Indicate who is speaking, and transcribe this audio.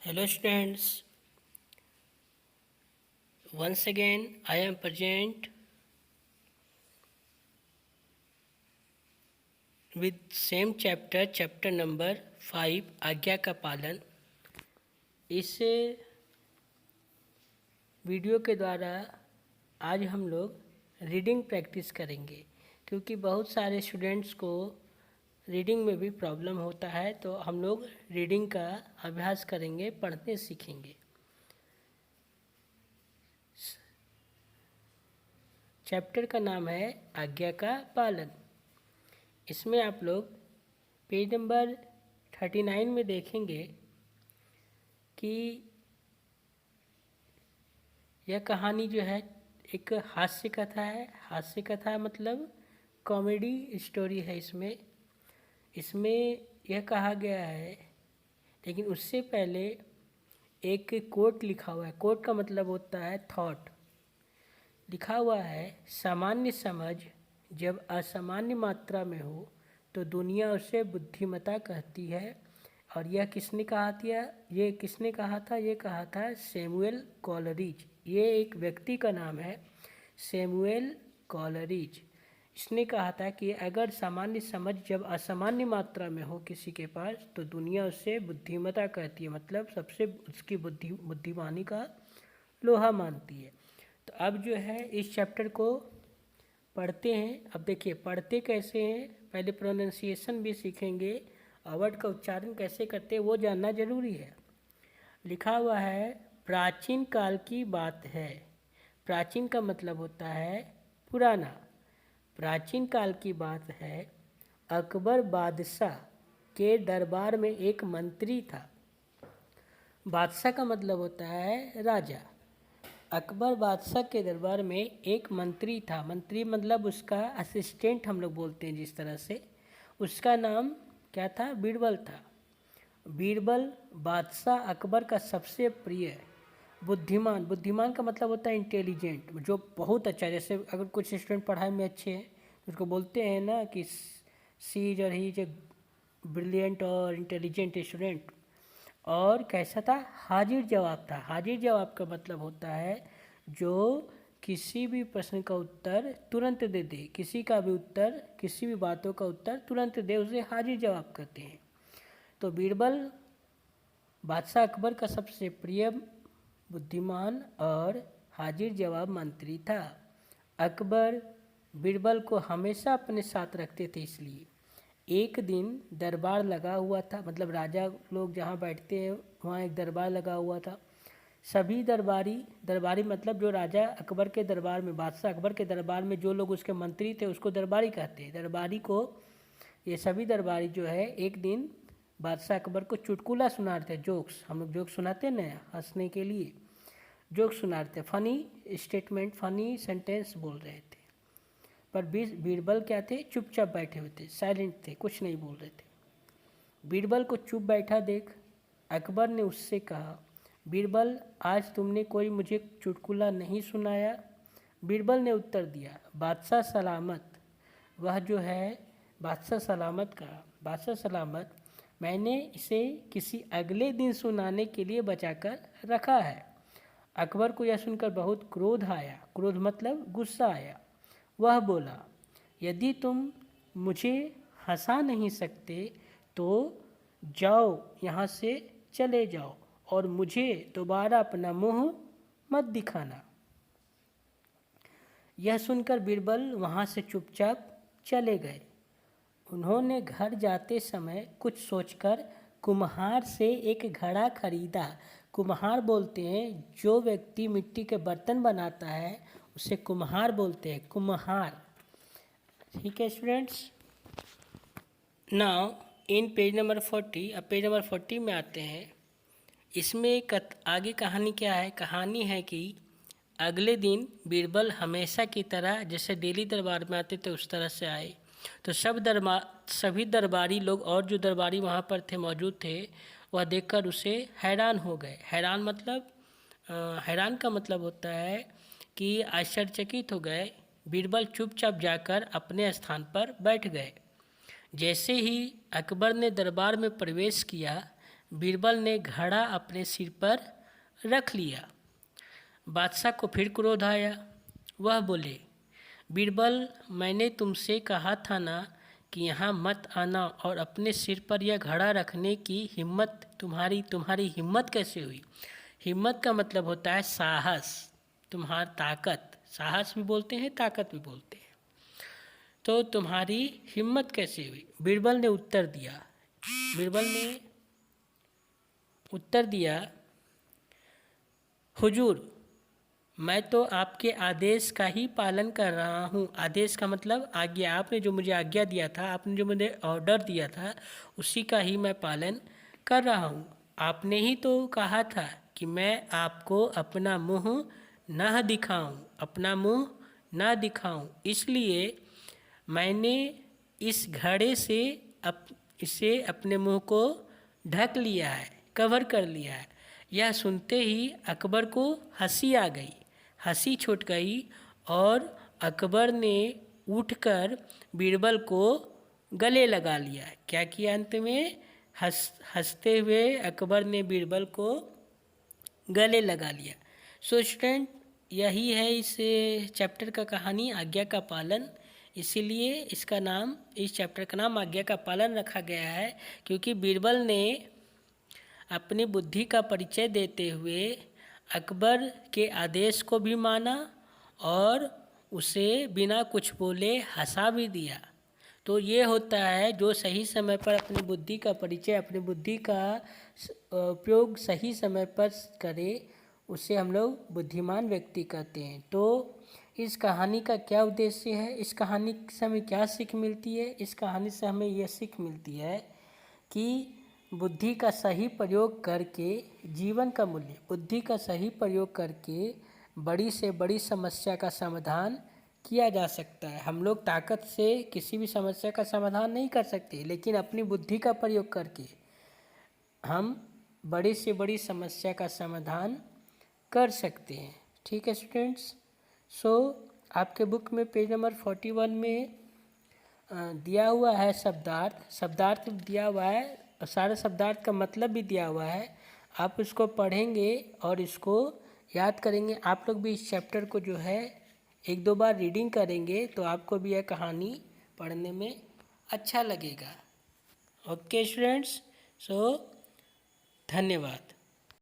Speaker 1: Hello students, once again I am present with same chapter number 5 आज्ञा का पालन। इस वीडियो के द्वारा आज हम लोग रीडिंग प्रैक्टिस करेंगे, क्योंकि बहुत सारे स्टूडेंट्स को रीडिंग में भी प्रॉब्लम होता है, तो हम लोग रीडिंग का अभ्यास करेंगे, पढ़ने सीखेंगे। चैप्टर का नाम है आज्ञा का पालन। इसमें आप लोग पेज नंबर 39 में देखेंगे कि यह कहानी जो है एक हास्य कथा है। हास्य कथा मतलब कॉमेडी स्टोरी है। इसमें यह कहा गया है, लेकिन उससे पहले एक कोट लिखा हुआ है। कोट का मतलब होता है थॉट। लिखा हुआ है, सामान्य समझ जब असामान्य मात्रा में हो तो दुनिया उसे बुद्धिमत्ता कहती है। और यह किसने कहा था? ये कहा था सैमुअल कॉलरिज। ये एक व्यक्ति का नाम है, सैमुअल कॉलरिज। इसने कहा था कि अगर सामान्य समझ जब असामान्य मात्रा में हो किसी के पास तो दुनिया उसे बुद्धिमत्ता कहती है, मतलब सबसे उसकी बुद्धिमानी का लोहा मानती है। तो अब जो है इस चैप्टर को पढ़ते हैं। अब देखिए पढ़ते कैसे हैं, पहले प्रोनाउंसिएशन भी सीखेंगे और वर्ड का उच्चारण कैसे करते हैं वो जानना जरूरी है। लिखा हुआ है, प्राचीन काल की बात है। प्राचीन का मतलब होता है पुराना। प्राचीन काल की बात है, अकबर बादशाह के दरबार में एक मंत्री था। बादशाह का मतलब होता है राजा। अकबर बादशाह के दरबार में एक मंत्री था। मंत्री मतलब उसका असिस्टेंट हम लोग बोलते हैं जिस तरह से। उसका नाम क्या था? बीरबल था। बीरबल बादशाह अकबर का सबसे प्रिय बुद्धिमान। बुद्धिमान का मतलब होता है इंटेलिजेंट, जो बहुत अच्छा। जैसे अगर कुछ स्टूडेंट पढ़ाई में अच्छे हैं तो उसको बोलते हैं ना कि सी इज और ही इज ए ब्रिलियंट और इंटेलिजेंट स्टूडेंट। और कैसा था? हाजिर जवाब था। हाजिर जवाब का मतलब होता है जो किसी भी प्रश्न का उत्तर तुरंत दे दे। किसी का भी उत्तर, किसी भी बातों का उत्तर तुरंत दे, उसे हाजिर जवाब कहते हैं। तो बीरबल बादशाह अकबर का सबसे प्रिय बुद्धिमान और हाजिर जवाब मंत्री था। अकबर बीरबल को हमेशा अपने साथ रखते थे। इसलिए एक दिन दरबार लगा हुआ था, मतलब राजा लोग जहाँ बैठते हैं वहाँ एक दरबार लगा हुआ था। सभी दरबारी मतलब जो राजा अकबर के दरबार में, बादशाह अकबर के दरबार में जो लोग उसके मंत्री थे उसको दरबारी कहते हैं। दरबारी को, ये सभी दरबारी जो है एक दिन बादशाह अकबर को चुटकुला सुना रहे थे। जोक्स, हम लोग जोक्स सुनाते हैं ना हंसने के लिए, जोक्स सुना रहे थे। फनी स्टेटमेंट, फनी सेंटेंस बोल रहे थे। पर बीरबल क्या थे? चुपचाप बैठे हुए थे, साइलेंट थे, कुछ नहीं बोल रहे थे। बीरबल को चुप बैठा देख अकबर ने उससे कहा, बीरबल आज तुमने कोई मुझे चुटकुला नहीं सुनाया। बीरबल ने उत्तर दिया, बादशाह सलामत। वह जो है बादशाह सलामत का, बादशाह सलामत, मैंने इसे किसी अगले दिन सुनाने के लिए बचाकर रखा है। अकबर को यह सुनकर बहुत क्रोध आया। क्रोध मतलब गुस्सा आया। वह बोला, यदि तुम मुझे हंसा नहीं सकते तो जाओ, यहाँ से चले जाओ और मुझे दोबारा अपना मुंह मत दिखाना। यह सुनकर बीरबल वहाँ से चुपचाप चले गए। उन्होंने घर जाते समय कुछ सोचकर कुम्हार से एक घड़ा खरीदा। कुम्हार बोलते हैं जो व्यक्ति मिट्टी के बर्तन बनाता है उसे कुम्हार बोलते हैं, कुम्हार। ठीक है students. Now in page number 40, अब पेज नंबर 40 में आते हैं। इसमें आगे कहानी क्या है? कहानी है कि अगले दिन बीरबल हमेशा की तरह जैसे डेली दरबार में आते थे उस तरह से आए। तो सभी दरबारी लोग और जो दरबारी वहाँ पर थे, मौजूद थे, वह देखकर उसे हैरान हो गए। हैरान का मतलब होता है कि आश्चर्यचकित हो गए। बीरबल चुपचाप जाकर अपने स्थान पर बैठ गए। जैसे ही अकबर ने दरबार में प्रवेश किया, बीरबल ने घड़ा अपने सिर पर रख लिया। बादशाह को फिर क्रोध आया। वह बोले, बीरबल, मैंने तुमसे कहा था ना कि यहाँ मत आना, और अपने सिर पर यह घड़ा रखने की हिम्मत तुम्हारी हिम्मत कैसे हुई? हिम्मत का मतलब होता है साहस, तुम्हारी ताकत। साहस भी बोलते हैं, ताकत भी बोलते हैं। तो तुम्हारी हिम्मत कैसे हुई? बीरबल ने उत्तर दिया, हुजूर, मैं तो आपके आदेश का ही पालन कर रहा हूँ। आदेश का मतलब आज्ञा। आपने जो मुझे आज्ञा दिया था, आपने जो मुझे ऑर्डर दिया था, उसी का ही मैं पालन कर रहा हूँ। आपने ही तो कहा था कि मैं आपको अपना मुँह न दिखाऊं, इसलिए मैंने इस घड़े से इसे अपने मुँह को ढक लिया है, कवर कर लिया है। यह सुनते ही अकबर को हंसी छूट गई और अकबर ने उठकर बीरबल को गले लगा लिया। क्या किया? अंत में हंसते हुए अकबर ने बीरबल को गले लगा लिया। सो स्टूडेंट, यही है इस चैप्टर का कहानी, आज्ञा का पालन। इसीलिए इस चैप्टर का नाम आज्ञा का पालन रखा गया है, क्योंकि बीरबल ने अपनी बुद्धि का परिचय देते हुए अकबर के आदेश को भी माना और उसे बिना कुछ बोले हंसा भी दिया। तो ये होता है, जो सही समय पर अपनी बुद्धि का परिचय, अपनी बुद्धि का उपयोग सही समय पर करे, उसे हम लोग बुद्धिमान व्यक्ति कहते हैं। तो इस कहानी का क्या उद्देश्य है? इस कहानी से हमें क्या सीख मिलती है? इस कहानी से हमें यह सीख मिलती है कि बुद्धि का सही प्रयोग करके जीवन का मूल्य, बुद्धि का सही प्रयोग करके बड़ी से बड़ी समस्या का समाधान किया जा सकता है। हम लोग ताकत से किसी भी समस्या का समाधान नहीं कर सकते, लेकिन अपनी बुद्धि का प्रयोग करके हम बड़ी से बड़ी समस्या का समाधान कर सकते हैं। ठीक है स्टूडेंट्स? सो आपके बुक में पेज नंबर 41 में दिया हुआ है शब्दार्थ दिया हुआ है, और सारे शब्दार्थ का मतलब भी दिया हुआ है। आप इसको पढ़ेंगे और इसको याद करेंगे। आप लोग भी इस चैप्टर को जो है 1-2 बार रीडिंग करेंगे तो आपको भी यह कहानी पढ़ने में अच्छा लगेगा। ओके स्टूडेंट्स, सो धन्यवाद।